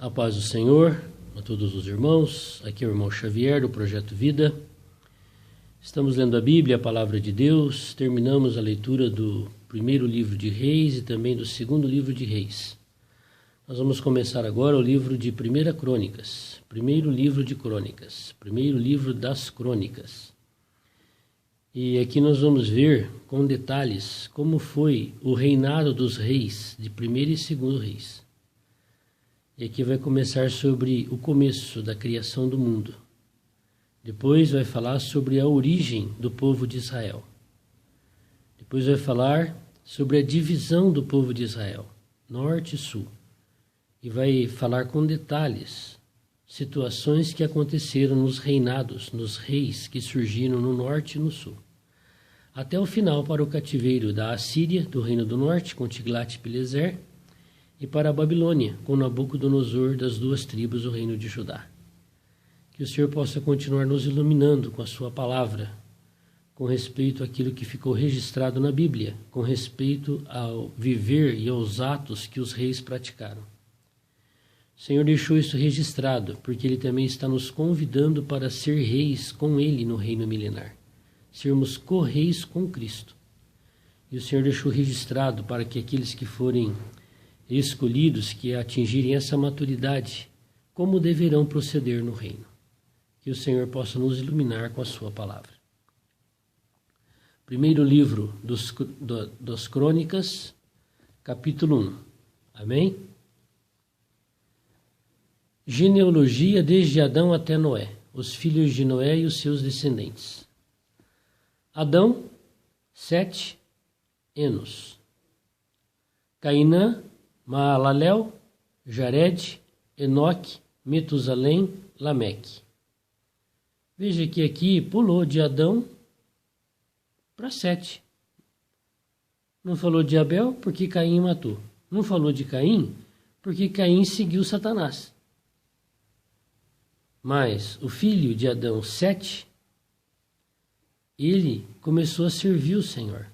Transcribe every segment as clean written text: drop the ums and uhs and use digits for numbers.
A paz do Senhor, a todos os irmãos, aqui é o irmão Xavier do Projeto Vida. Estamos lendo a Bíblia, a Palavra de Deus, terminamos a leitura do primeiro livro de Reis e também do segundo livro de Reis. Nós vamos começar agora o livro de 1 Crônicas, primeiro livro de Crônicas, primeiro livro das Crônicas. E aqui nós vamos ver com detalhes como foi o reinado dos reis, de primeiro e segundo reis. E aqui vai começar sobre o começo da criação do mundo. Depois vai falar sobre a origem do povo de Israel. Depois vai falar sobre a divisão do povo de Israel, norte e sul. E vai falar com detalhes situações que aconteceram nos reinados, nos reis que surgiram no norte e no sul. Até o final para o cativeiro da Assíria, do reino do norte, com Tiglat-Pileser, e para a Babilônia, com Nabucodonosor, das duas tribos do reino de Judá. Que o Senhor possa continuar nos iluminando com a sua palavra, com respeito àquilo que ficou registrado na Bíblia, com respeito ao viver e aos atos que os reis praticaram. O Senhor deixou isso registrado, porque Ele também está nos convidando para ser reis com Ele no reino milenar. Sermos co-reis com Cristo. E o Senhor deixou registrado para que aqueles que forem escolhidos, que atingirem essa maturidade, como deverão proceder no reino. Que o Senhor possa nos iluminar com a sua palavra. Primeiro livro das Crônicas, capítulo 1. Amém? Genealogia desde Adão até Noé, os filhos de Noé e os seus descendentes. Adão, Sete, Enos. Cainã, Maalalel, Jared, Enoque, Metusalém, Lameque. Veja que aqui pulou de Adão para Sete. Não falou de Abel porque Caim matou. Não falou de Caim porque Caim seguiu Satanás. Mas o filho de Adão, Sete, ele começou a servir o Senhor.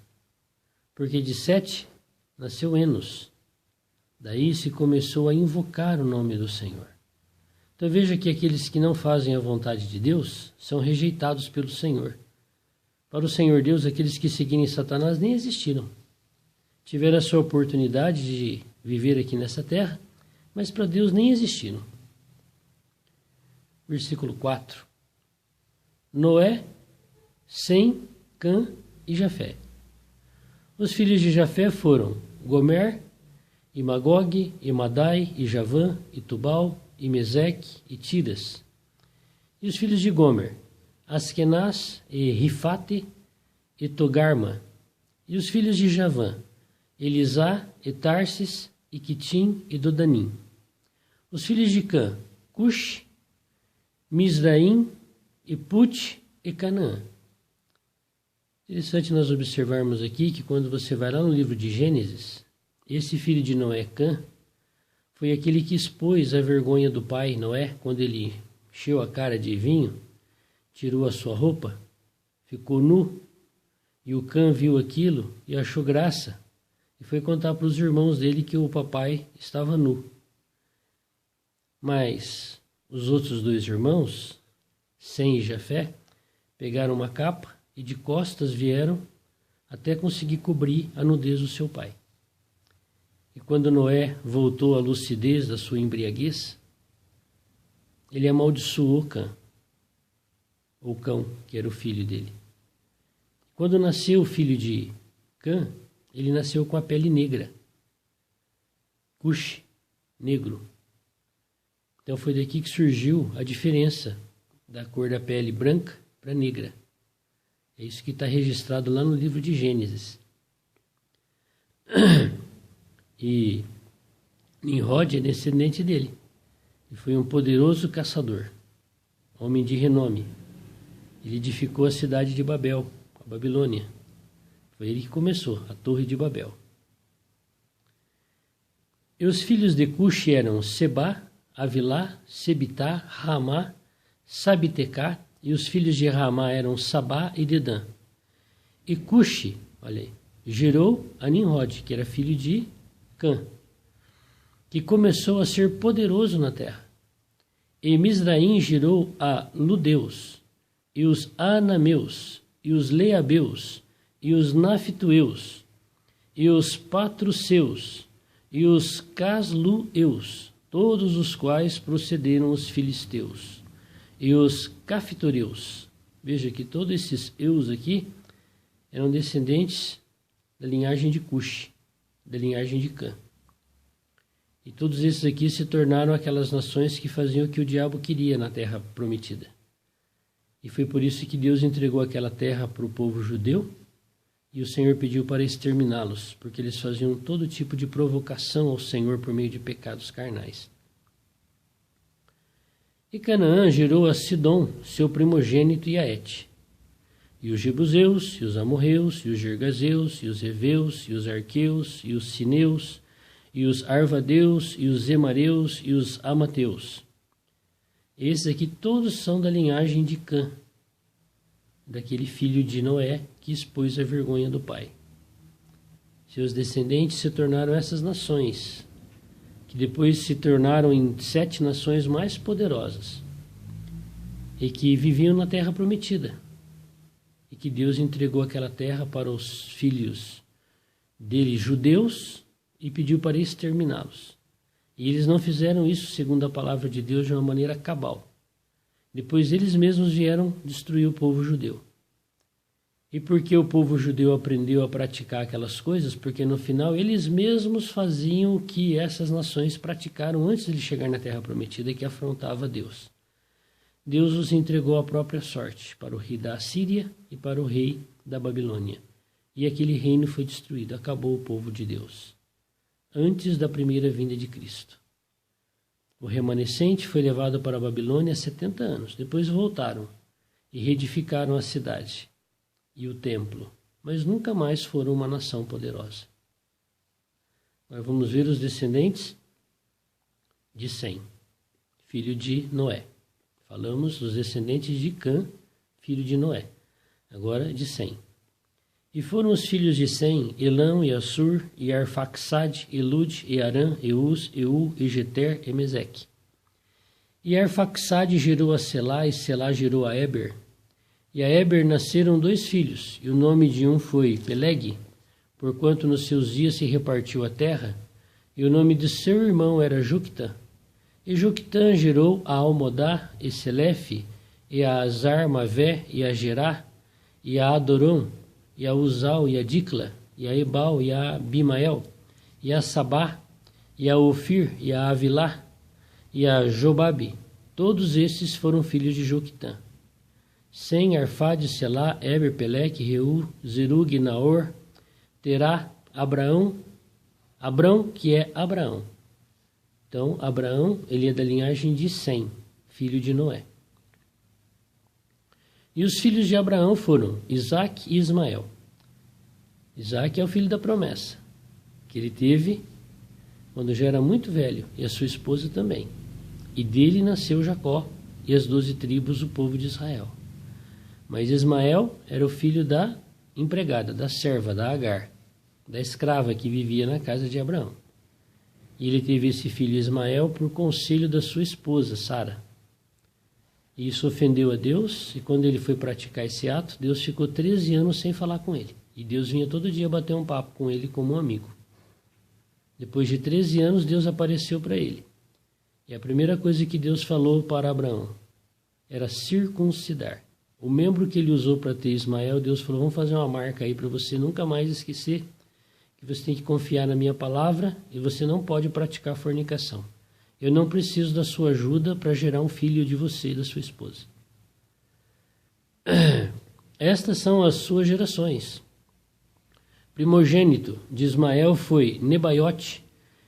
Porque de Sete nasceu Enos. Daí se começou a invocar o nome do Senhor. Então veja que aqueles que não fazem a vontade de Deus são rejeitados pelo Senhor. Para o Senhor Deus, aqueles que seguirem Satanás nem existiram. Tiveram a sua oportunidade de viver aqui nessa terra, mas para Deus nem existiram. Versículo 4. Noé, Sem, Cã e Jafé. Os filhos de Jafé foram Gomer, e Magog, e Madai, e Javã, e Tubal, e Meseque, e Tiras. E os filhos de Gomer, Askenaz, e Rifate, e Togarma. E os filhos de Javã, Elisá, e Tarsis, e Quitim, e Dodanim. Os filhos de Cã, Cush, Misraim, e Put, e Canaã. Interessante nós observarmos aqui que quando você vai lá no livro de Gênesis, esse filho de Noé, Cã, foi aquele que expôs a vergonha do pai Noé, quando ele encheu a cara de vinho, tirou a sua roupa, ficou nu, e o Cã viu aquilo e achou graça, e foi contar para os irmãos dele que o papai estava nu. Mas os outros dois irmãos, Sem e Jafé, pegaram uma capa e de costas vieram até conseguir cobrir a nudez do seu pai. E quando Noé voltou à lucidez da sua embriaguez, ele amaldiçoou Cã, ou Cão, que era o filho dele. Quando nasceu o filho de Cã, ele nasceu com a pele negra. Cush, negro. Então foi daqui que surgiu a diferença da cor da pele branca para negra. É isso que está registrado lá no livro de Gênesis. E Nimrod é descendente dele. E foi um poderoso caçador, homem de renome. Ele edificou a cidade de Babel, a Babilônia. Foi ele que começou, a Torre de Babel. E os filhos de Cush eram Sebá, Avilá, Sebitá, Ramá, Sabitecá, e os filhos de Ramá eram Sabá e Dedã. E Cush, olha aí, gerou a Nimrod, que era filho de Cã. que começou a ser poderoso na terra. E Misraim gerou a Ludeus, e os Anameus, e os Leabeus, e os Naftueus, e os Patruceus, e os Caslueus, todos os quais procederam os filisteus, e os Caftoreus. Veja que todos esses eus aqui eram descendentes da linhagem de Cuxi, da linhagem de Cã. E todos esses aqui se tornaram aquelas nações que faziam o que o diabo queria na terra prometida. E foi por isso que Deus entregou aquela terra para o povo judeu, e o Senhor pediu para exterminá-los, porque eles faziam todo tipo de provocação ao Senhor por meio de pecados carnais. E Canaã gerou a Sidom, seu primogênito, e a Et, e os Jebuseus, e os Amorreus, e os Gergazeus, e os Eveus, e os Arqueus, e os Sineus, e os Arvadeus, e os Zemareus, e os Amateus. Esses aqui todos são da linhagem de Cã, daquele filho de Noé que expôs a vergonha do pai. Seus descendentes se tornaram essas nações, que depois se tornaram em 7 nações mais poderosas, e que viviam na terra prometida, e que Deus entregou aquela terra para os filhos dele, judeus, e pediu para exterminá-los. E eles não fizeram isso, segundo a palavra de Deus, de uma maneira cabal. Depois eles mesmos vieram destruir o povo judeu. E por que o povo judeu aprendeu a praticar aquelas coisas? Porque no final eles mesmos faziam o que essas nações praticaram antes de chegar na terra prometida, que afrontava Deus. Deus os entregou à própria sorte, para o rei da Assíria e para o rei da Babilônia. E aquele reino foi destruído, acabou o povo de Deus, antes da primeira vinda de Cristo. O remanescente foi levado para a Babilônia há 70 anos. Depois voltaram e reedificaram a cidade e o templo, mas nunca mais foram uma nação poderosa. Agora vamos ver os descendentes de Sem, filho de Noé. Falamos dos descendentes de Cã, filho de Noé. Agora de Sem. E foram os filhos de Sem, Elão e Assur, e Arfaxade, Elud, e Arã, Eus, Eu, e Jeter, e Meseque. E Arfaxade gerou a Selá, e Selá gerou a Eber. E a Eber nasceram 2 filhos, e o nome de um foi Peleg, porquanto nos seus dias se repartiu a terra, e o nome de seu irmão era Juctã. E Juctã gerou a Almodá, e Selefe, e a Azar, Mavé, e a Gerá, e a Adorom, e a Uzal, e a Dicla, e a Ebal, e a Bimael, e a Sabá, e a Ofir, e a Avilá, e a Jobabe. Todos esses foram filhos de Juctã. Sem, Arfade, Selá, Eber, Peleque, Reu, Zerug, Naor, Terá, Abraão, que é Abraão. Então, Abraão, ele é da linhagem de Sem, filho de Noé. E os filhos de Abraão foram Isaque e Ismael. Isaque é o filho da promessa, que ele teve quando já era muito velho, e a sua esposa também. E dele nasceu Jacó e as 12 tribos do povo de Israel. Mas Ismael era o filho da empregada, da serva, da Agar, da escrava que vivia na casa de Abraão. E ele teve esse filho Ismael por conselho da sua esposa, Sara. E isso ofendeu a Deus, e quando ele foi praticar esse ato, Deus ficou 13 anos sem falar com ele. E Deus vinha todo dia bater um papo com ele como um amigo. Depois de 13 anos, Deus apareceu para ele. E a primeira coisa que Deus falou para Abraão era circuncidar. O membro que ele usou para ter Ismael, Deus falou, vamos fazer uma marca aí para você nunca mais esquecer que você tem que confiar na minha palavra e você não pode praticar fornicação. Eu não preciso da sua ajuda para gerar um filho de você e da sua esposa. Estas são as suas gerações. Primogênito de Ismael foi Nebaiote,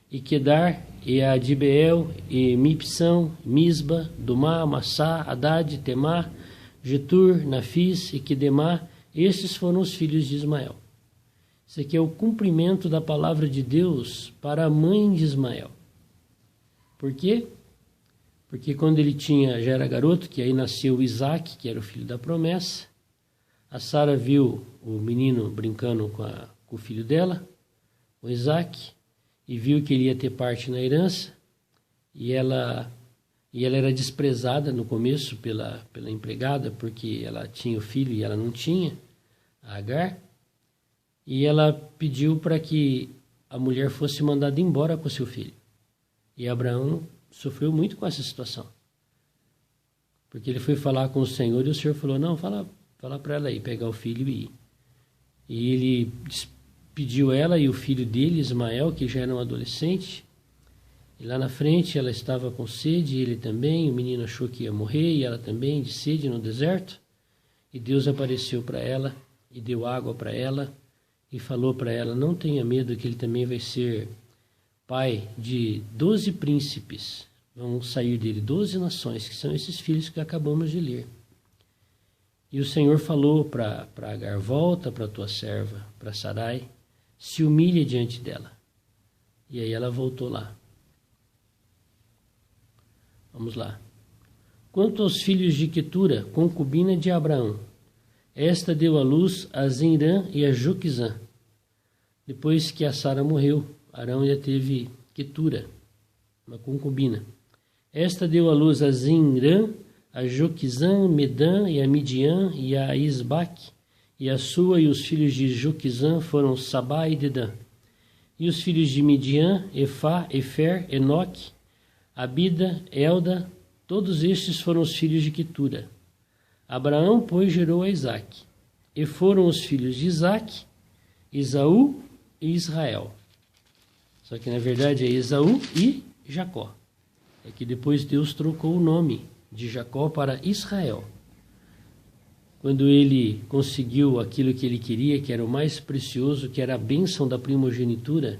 e Quedar, e Adibeel, e Mipsão, Misba, Dumá, Massá, Haddad, Temá, Getur, Nafis e Quedemá. Estes foram os filhos de Ismael. Isso aqui é o cumprimento da palavra de Deus para a mãe de Ismael. Por quê? Porque quando ele já era garoto, que aí nasceu Isaque, que era o filho da promessa, a Sara viu o menino brincando com o filho dela, o Isaque, e viu que ele ia ter parte na herança, e ela era desprezada no começo pela empregada, porque ela tinha o filho e ela não tinha, a Agar, e ela pediu para que a mulher fosse mandada embora com seu filho. E Abraão sofreu muito com essa situação, porque ele foi falar com o Senhor e o Senhor falou, não, fala para ela ir, pegar o filho e ir. E ele despediu ela e o filho dele, Ismael, que já era um adolescente, e lá na frente ela estava com sede, ele também, o menino achou que ia morrer, e ela também, de sede no deserto, e Deus apareceu para ela, e deu água para ela, e falou para ela, não tenha medo, que ele também vai ser pai de 12 príncipes, vão sair dele 12 nações, que são esses filhos que acabamos de ler. E o Senhor falou para Agar, volta para tua serva, para Sarai, se humilha diante dela. E aí ela voltou lá. Vamos lá. Quanto aos filhos de Quetura, concubina de Abraão, esta deu à luz a Zinrã e a Joquizã. Depois que a Sara morreu, Arão já teve Quetura, uma concubina. Esta deu à luz a Zinrã, a Joquizã, Medã e a Midian e a Isbaque, e a sua e os filhos de Joquizã foram Sabá e Dedã. E os filhos de Midian, Efá, Efer, Enoque, Abida, Elda, todos estes foram os filhos de Quetura. Abraão, pois, gerou a Isaque. E foram os filhos de Isaque, Esaú e Israel. Só que na verdade é Esaú e Jacó. É que depois Deus trocou o nome de Jacó para Israel. Quando ele conseguiu aquilo que ele queria, que era o mais precioso, que era a bênção da primogenitura,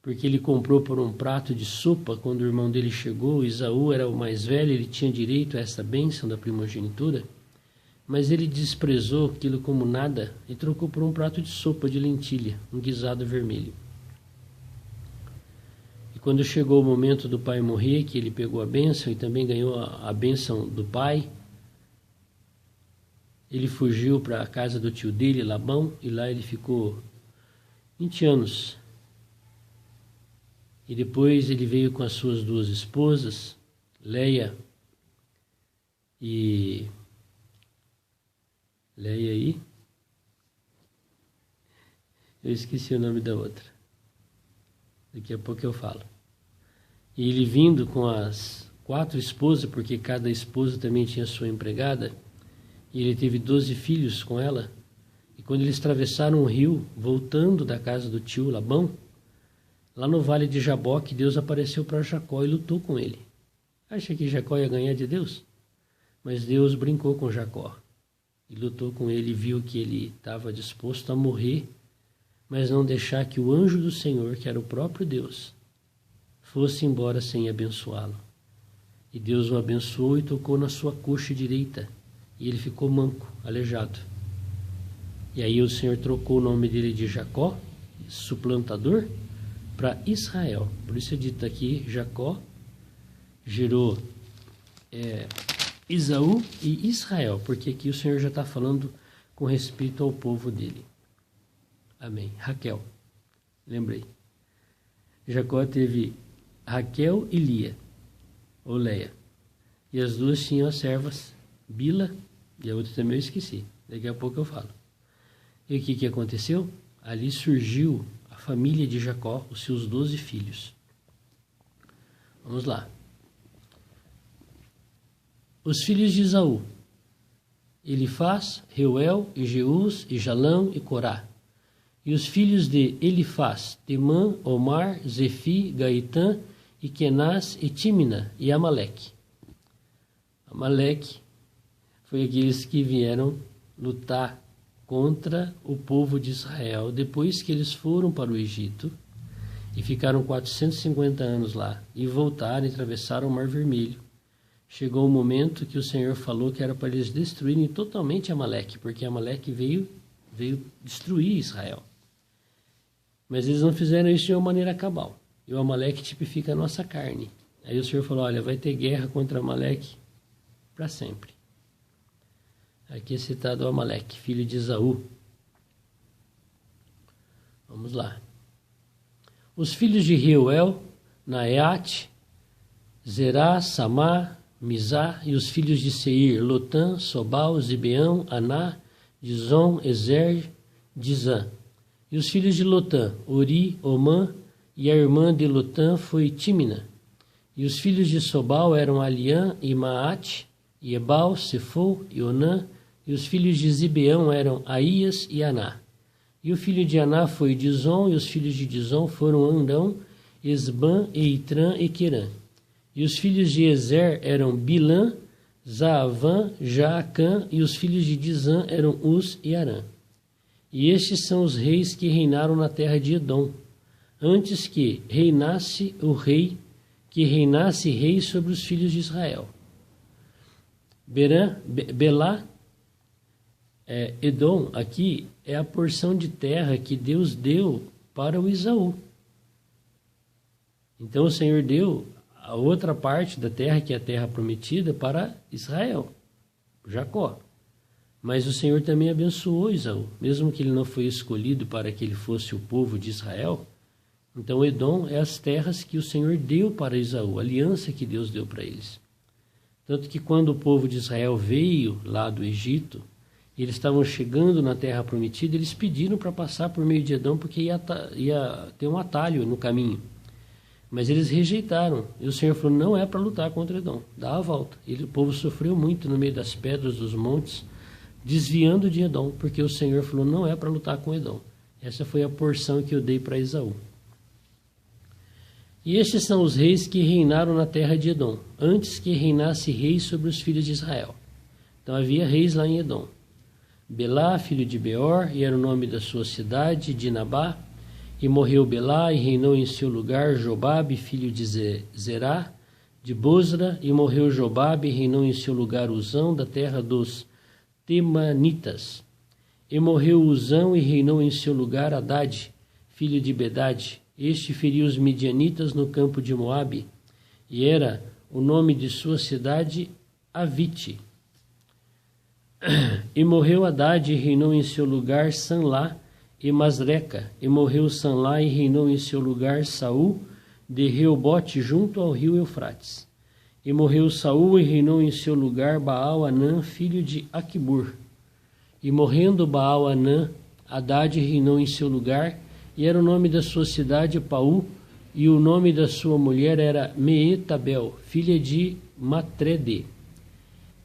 porque ele comprou por um prato de sopa quando o irmão dele chegou, Esaú era o mais velho, ele tinha direito a essa bênção da primogenitura, mas ele desprezou aquilo como nada e trocou por um prato de sopa de lentilha, um guisado vermelho. E quando chegou o momento do pai morrer, que ele pegou a bênção e também ganhou a bênção do pai, ele fugiu para a casa do tio dele, Labão, e lá ele ficou 20 anos. E depois ele veio com as suas 2 esposas, Leia e eu esqueci o nome da outra. Daqui a pouco eu falo. E ele vindo com as 4 esposas, porque cada esposa também tinha sua empregada, e ele teve 12 filhos com ela. E quando eles atravessaram o rio, voltando da casa do tio Labão, lá no vale de Jaboque, Deus apareceu para Jacó e lutou com ele. Acha que Jacó ia ganhar de Deus? Mas Deus brincou com Jacó e lutou com ele, viu que ele estava disposto a morrer, mas não deixar que o anjo do Senhor, que era o próprio Deus, fosse embora sem abençoá-lo. E Deus o abençoou e tocou na sua coxa direita, e ele ficou manco, aleijado. E aí o Senhor trocou o nome dele de Jacó, suplantador, para Israel. Por isso é dito aqui, Jacó gerou Esaú e Israel, porque aqui o Senhor já está falando com respeito ao povo dele. Amém. Raquel, lembrei. Jacó teve Raquel e Lia, ou Leia. E as duas tinham as servas, Bila, e a outra também eu esqueci. Daqui a pouco eu falo. E o que aconteceu? Ali surgiu a família de Jacó, os seus 12 filhos. Vamos lá. Os filhos de Esaú: Elifaz, Reuel, e Jeús, e Jalão, e Corá. E os filhos de Elifaz: Temã, Omar, Zefi, Gaitã, e Kenaz, e Tímina, e Amaleque. Amaleque foi aqueles que vieram lutar contra o povo de Israel depois que eles foram para o Egito e ficaram 450 anos lá e voltaram e atravessaram o Mar Vermelho. Chegou o momento que o Senhor falou que era para eles destruírem totalmente Amaleque, porque Amaleque veio destruir Israel. Mas eles não fizeram isso de uma maneira cabal. E o Amaleque tipifica a nossa carne. Aí o Senhor falou, olha, vai ter guerra contra Amaleque para sempre. Aqui é citado o Amaleque, filho de Esaú. Vamos lá. Os filhos de Reuel, Naate, Zerá, Samá, Mizá, e os filhos de Seir, Lotã, Sobal, Zibeão, Aná, Dizon, Ezer, Dizã. E os filhos de Lotã, Ori, Omã, e a irmã de Lotã foi Tímina. E os filhos de Sobal eram Aliã e Maate, e Ebal, Sefo e Onã, e os filhos de Zibeão eram Aías e Aná. E o filho de Aná foi Dizon, e os filhos de Dizon foram Andão, Esbã, Eitrã e Querã. E os filhos de Ezer eram Bilã, Zaavã, Jaacã, e os filhos de Dizã eram Uz e Arã. E estes são os reis que reinaram na terra de Edom, antes que reinasse rei sobre os filhos de Israel. Belá, Edom, aqui é a porção de terra que Deus deu para o Esaú. Então o Senhor deu a outra parte da terra, que é a terra prometida, para Israel, Jacó. Mas o Senhor também abençoou Esaú, mesmo que ele não foi escolhido para que ele fosse o povo de Israel. Então Edom é as terras que o Senhor deu para Esaú, a aliança que Deus deu para eles. Tanto que quando o povo de Israel veio lá do Egito, eles estavam chegando na terra prometida, eles pediram para passar por meio de Edom, porque ia ter um atalho no caminho. Mas eles rejeitaram. E o Senhor falou, não é para lutar contra Edom, dá a volta. O povo sofreu muito no meio das pedras dos montes, desviando de Edom, porque o Senhor falou, não é para lutar com Edom. Essa foi a porção que eu dei para Esaú. E estes são os reis que reinaram na terra de Edom, antes que reinasse rei sobre os filhos de Israel. Então havia reis lá em Edom. Belá, filho de Beor, e era o nome da sua cidade, Dinabá, e morreu Belá, e reinou em seu lugar Jobabe, filho de Zerá, de Bosra, e morreu Jobabe, e reinou em seu lugar Uzão, da terra dos Temanitas. E morreu Uzão, e reinou em seu lugar Hadade, filho de Bedade. Este feriu os midianitas no campo de Moabe, e era o nome de sua cidade Avite. E morreu Hadade, e reinou em seu lugar Sanlá e Masreca. E morreu Sanlá, e reinou em seu lugar Saul, de Reobote, junto ao rio Eufrates. E morreu Saul, e reinou em seu lugar Baal-Anã, filho de Aquibur. E morrendo Baal-Anã, Hadade reinou em seu lugar, e era o nome da sua cidade Paú, e o nome da sua mulher era Meetabel, filha de Matrede,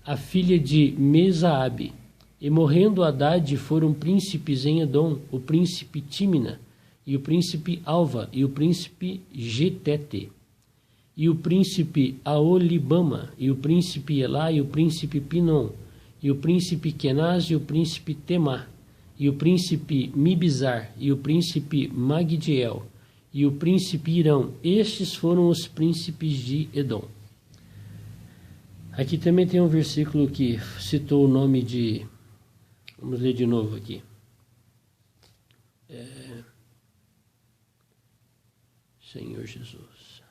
a filha de Mesaabe. E morrendo Hadade, foram príncipes em Edom, o príncipe Tímina, e o príncipe Alva, e o príncipe Getete, e o príncipe Aolibama, e o príncipe Elá, e o príncipe Pinom, e o príncipe Kenaz, e o príncipe Temá, e o príncipe Mibizar, e o príncipe Magdiel, e o príncipe Irão. Estes foram os príncipes de Edom. Aqui também tem um versículo que citou o nome de... Vamos ler de novo aqui. Senhor Jesus.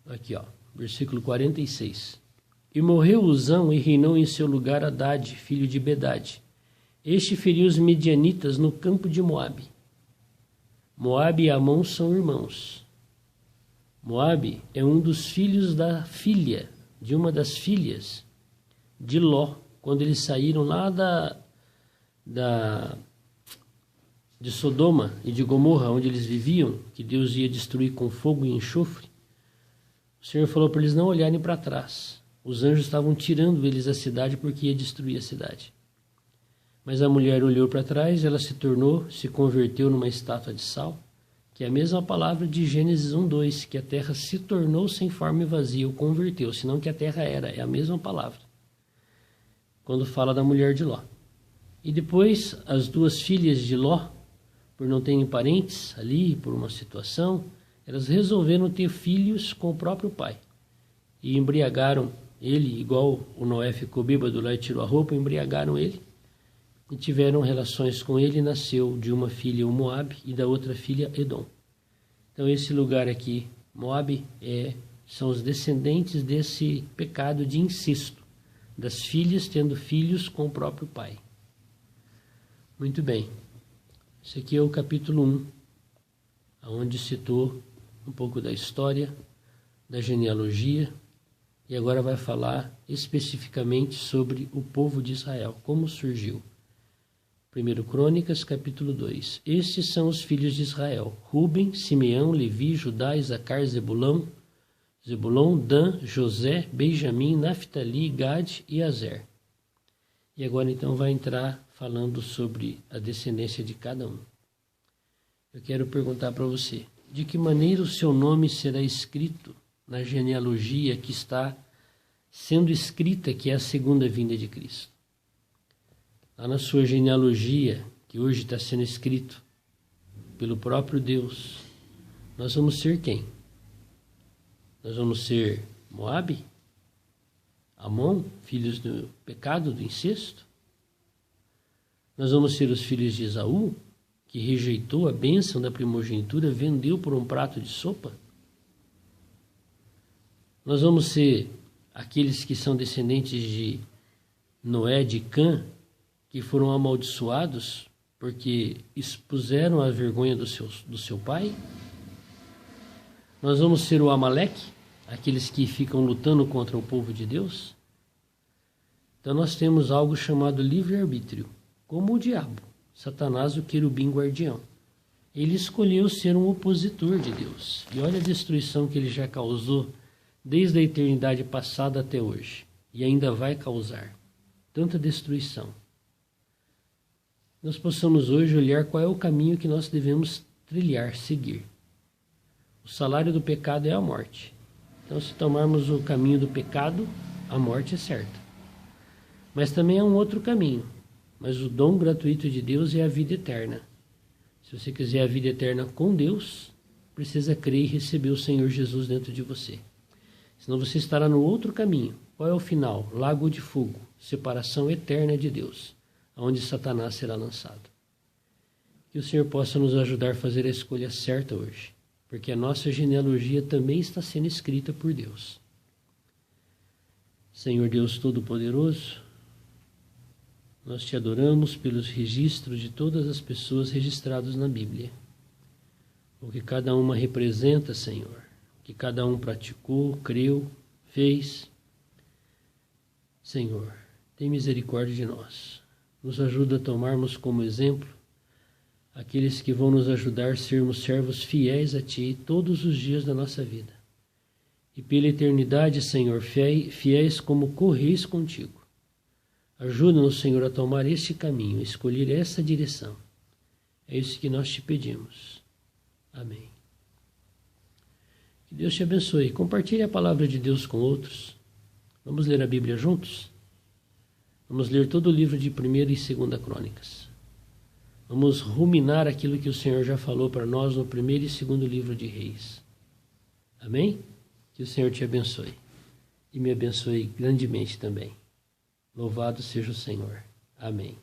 Aqui, ó, versículo 46. E morreu Uzão, e reinou em seu lugar Hadade, filho de Bedade. Este feriu os midianitas no campo de Moabe. Moabe e Amon são irmãos. Moabe é um dos filhos da filha, de uma das filhas de Ló, quando eles saíram lá de Sodoma e de Gomorra, onde eles viviam, que Deus ia destruir com fogo e enxofre. O Senhor falou para eles não olharem para trás. Os anjos estavam tirando eles da cidade porque ia destruir a cidade. Mas a mulher olhou para trás, ela se converteu numa estátua de sal, que é a mesma palavra de Gênesis 1:2, que a terra se tornou sem forma e vazia, ou converteu, senão que a terra era, é a mesma palavra, quando fala da mulher de Ló. E depois, as duas filhas de Ló, por não terem parentes ali, por uma situação, elas resolveram ter filhos com o próprio pai. E embriagaram ele, igual o Noé ficou bêbado lá e tirou a roupa, embriagaram ele. E tiveram relações com ele, e nasceu de uma filha o Moabe e da outra filha Edom. Então esse lugar aqui, Moabe, são os descendentes desse pecado de incesto, das filhas tendo filhos com o próprio pai. Muito bem. Esse aqui é o capítulo 1, onde citou um pouco da história, da genealogia, e agora vai falar especificamente sobre o povo de Israel, como surgiu. 1 Crônicas, capítulo 2. Estes são os filhos de Israel: Ruben, Simeão, Levi, Judá, Isacar, Zebulão, Dan, José, Benjamim, Naftali, Gade e Azer. E agora então vai entrar falando sobre a descendência de cada um. Eu quero perguntar para você, de que maneira o seu nome será escrito na genealogia que está sendo escrita, que é a segunda vinda de Cristo? Lá na sua genealogia, que hoje está sendo escrito pelo próprio Deus, nós vamos ser quem? Nós vamos ser Moabe? Amon, filhos do pecado, do incesto? Nós vamos ser os filhos de Esaú, que rejeitou a bênção da primogenitura, vendeu por um prato de sopa? Nós vamos ser aqueles que são descendentes de Noé, de Cã, que foram amaldiçoados porque expuseram a vergonha do seu pai? Nós vamos ser o Amaleque, aqueles que ficam lutando contra o povo de Deus? Então nós temos algo chamado livre-arbítrio, como o diabo, Satanás, o querubim guardião. Ele escolheu ser um opositor de Deus. E olha a destruição que ele já causou desde a eternidade passada até hoje. E ainda vai causar tanta destruição. Nós possamos hoje olhar qual é o caminho que nós devemos trilhar, seguir. O salário do pecado é a morte. Então, se tomarmos o caminho do pecado, a morte é certa. Mas também há um outro caminho. Mas o dom gratuito de Deus é a vida eterna. Se você quiser a vida eterna com Deus, precisa crer e receber o Senhor Jesus dentro de você. Senão você estará no outro caminho. Qual é o final? Lago de fogo, separação eterna de Deus, onde Satanás será lançado. Que o Senhor possa nos ajudar a fazer a escolha certa hoje, porque a nossa genealogia também está sendo escrita por Deus. Senhor Deus Todo-Poderoso, nós te adoramos pelos registros de todas as pessoas registradas na Bíblia. O que cada uma representa, Senhor, o que cada um praticou, creu, fez. Senhor, tem misericórdia de nós. Nos ajuda a tomarmos como exemplo aqueles que vão nos ajudar a sermos servos fiéis a Ti todos os dias da nossa vida. E pela eternidade, Senhor, fiéis como correis contigo. Ajuda-nos, Senhor, a tomar este caminho, a escolher essa direção. É isso que nós te pedimos. Amém. Que Deus te abençoe. Compartilhe a palavra de Deus com outros. Vamos ler a Bíblia juntos? Vamos ler todo o livro de 1ª e 2ª Crônicas. Vamos ruminar aquilo que o Senhor já falou para nós no 1º e 2º livro de Reis. Amém? Que o Senhor te abençoe. E me abençoe grandemente também. Louvado seja o Senhor. Amém.